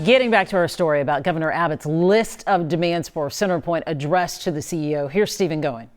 Getting back to our story about Governor Abbott's list of demands for CenterPoint addressed to the CEO. Here's Stephen Going.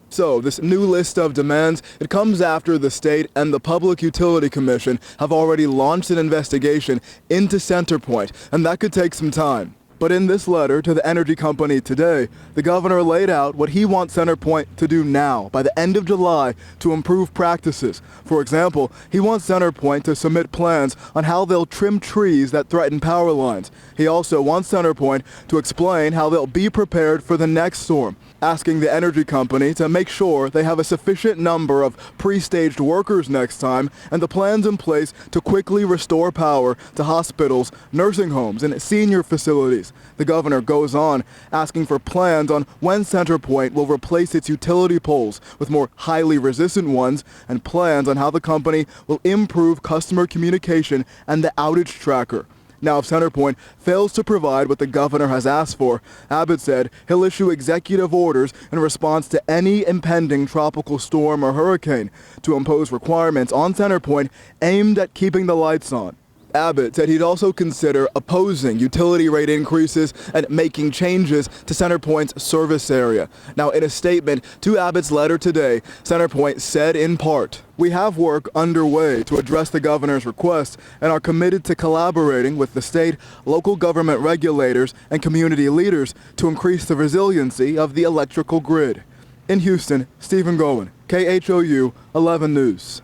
So this new list of demands, it comes after the state and the Public Utility Commission have already launched an investigation into CenterPoint, and that could take some time. But in this letter to the energy company today, the governor laid out what he wants CenterPoint to do now, by the end of July, to improve practices. For example, he wants CenterPoint to submit plans on how they'll trim trees that threaten power lines. He also wants CenterPoint to explain how they'll be prepared for the next storm, asking the energy company to make sure they have a sufficient number of pre-staged workers next time and the plans in place to quickly restore power to hospitals, nursing homes, and senior facilities. The governor goes on, asking for plans on when CenterPoint will replace its utility poles with more highly resistant ones, and plans on how the company will improve customer communication and the outage tracker. Now, if CenterPoint fails to provide what the governor has asked for, Abbott said he'll issue executive orders in response to any impending tropical storm or hurricane to impose requirements on CenterPoint aimed at keeping the lights on. Abbott said he'd also consider opposing utility rate increases and making changes to CenterPoint's service area. Now, in a statement to Abbott's letter today, CenterPoint said in part, "We have work underway to address the governor's request and are committed to collaborating with the state, local government regulators, and community leaders to increase the resiliency of the electrical grid." In Houston, Stephen Gowen, KHOU 11 News.